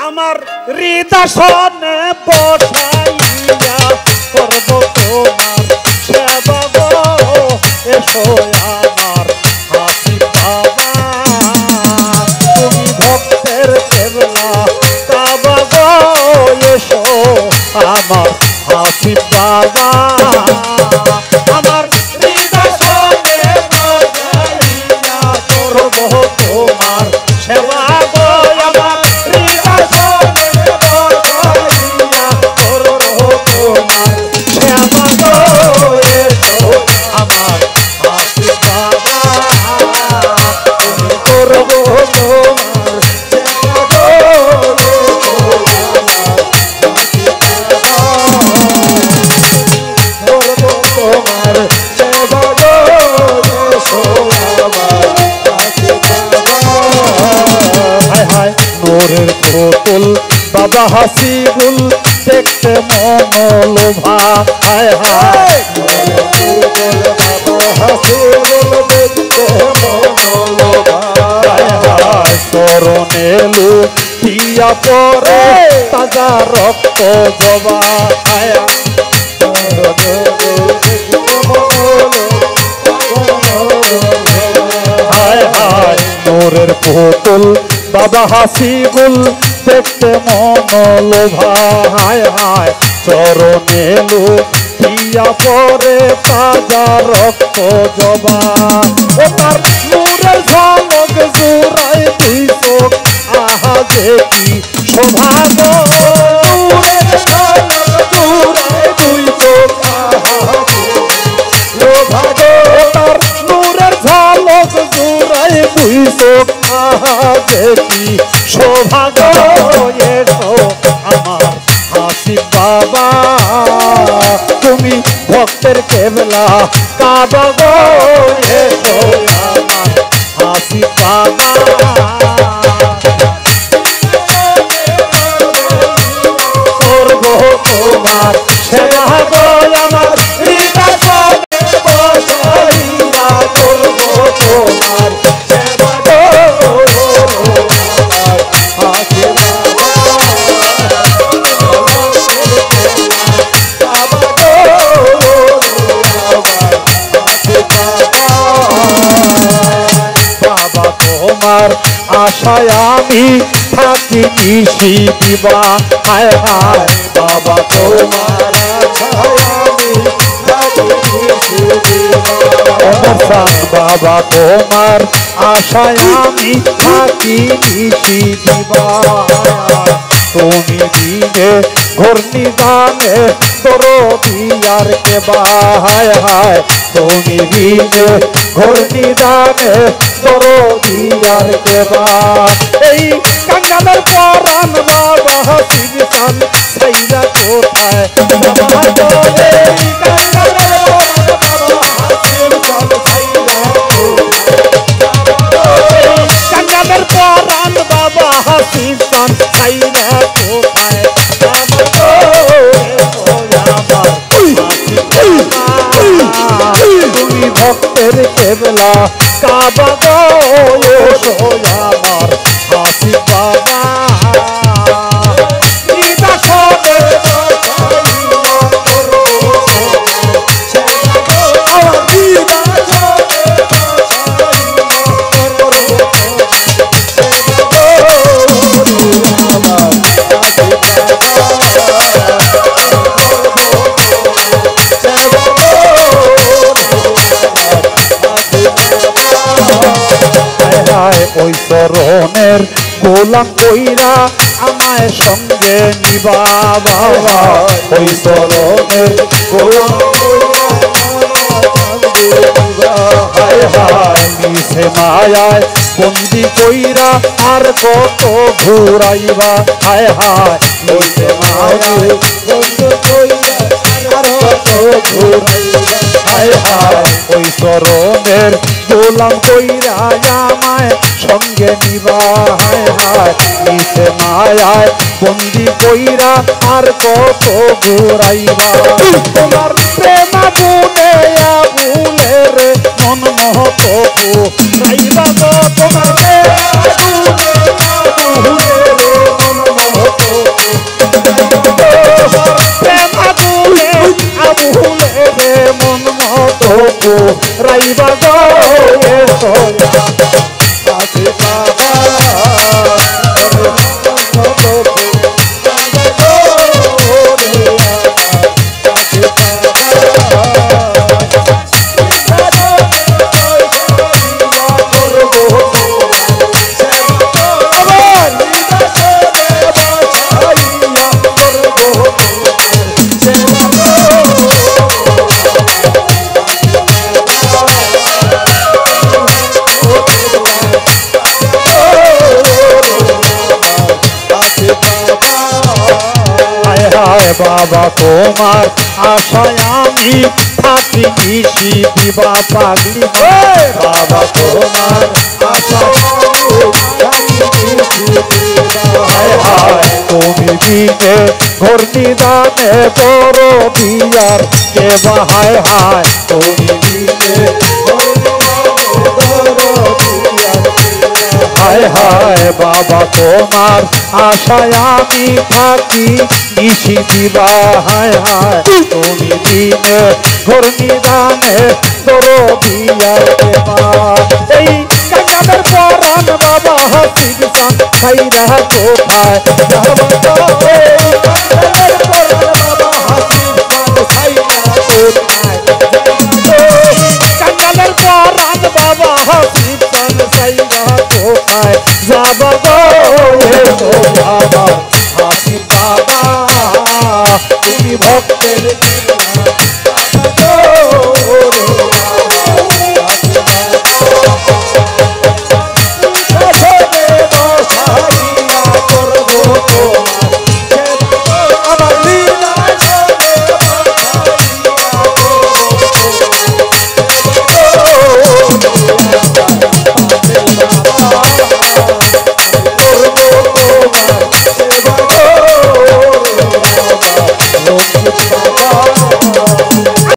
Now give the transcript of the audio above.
আমার হৃদয়ে বসাইয়া করব তোমার সেবা গো এসো আমার হাসি বাবা তুমি ভক্তের কেবলা কাবা গো এসো আমার হাসি বাবা আমার হৃদয়ে বসাইয়া করব তোমার সেবা গো আমার বাবা হাসিবুল দেখতে মনোলোভা হায় হায় বাবা হাসিবুল দেখতে মনোলোভা হায় হায় চরণে লুটিয়া পরে তাজা রক্ত জবা হায় হায় হায় নূরের পুতুল বাবা হাসিবুল দেখতে মনোলোভা হায় হায় চরণে লুটিয়া পরে তাজা রক্ত জবা ও তার নূরের ঝলক জুড়ায় দুই চোখ আহা যে কি শোভা গো নূরের ঝলক জুড়ায় দুই চোখ আহা শোভা গো তার নূরের ঝলক জুড়ায় দুই চোখ আহা যে কি শোভা গো এসো আমার হাসি বাবা তুমি ভক্তের কেবলা কাবা গো এসো আমার হাসি বাবা করব তোমার সেবা গো আমার হৃদয়ে বসাইয়া করব তোমার সেবা গো তোমার আশায় আমি থাকি নিশি দিবা হায় হায় বাবা তোমার আশায় আমি থাকি নিশি দিবা বাবা তোমার আশায় আমি থাকি নিশি দিবা তুমি দিনে ঘূর্ণিদানে দরদিয়ার কেবা হায় হায় তুমি দিনে ঘূর্ণিদানে দরদিয়ার কেবা এই কাঙ্গালের পরাণ বাবা হাসিবান সাইরা কোথায় বাবা গো এই কাঙ্গালের পরাণ বাবা হাসিবান সাইরা কাঙ্গালের পরাণ বাবা হাসিবান সাইরা কোথায় তুমি ভক্তের কেবলা কাবা গো এসো আমার হাসি বাবা ওই চরণের গোলাম কইরা আমায় সঙ্গে নিবা বাবা ওই চরণের গোলাম হায় হায় মিশে মায়ায় বন্দি কইরা আর কত ঘুরাইবা হায় হায় মিশে মায়ায় বন্দি কইরা আর কত ঘুরাইবা হায় হায় ওই চরণের গোলাম কইরা আমায় সঙ্গে নিবা হায় হায় মিশে মায়ায় বন্দি কইরা আর কত ঘুরাইবা তোমার প্রেম গুনে ভুলে রে মন মোহ তবু রাইবা গো তোমার প্রেম গুনে ভুলে রে মন মোহ বাবা তোমার আশায় আমি থাকি নিশি দিবা পাগলি বাবা তোমার আশায় হায় হায় তুমি বিনে ঘর নিদানে বড় বিয়ার কে বা হায় হায় তুমি বিনে হায় হায় বাবা তোমার আশায় আমি থাকি নিশি দিবা হায় হায় তুমি দিনে ঘর নিদানে তোর বিয়ার এই কাঙ্গালের পরাণ বাবা হাসির সান খাইরা কোথায়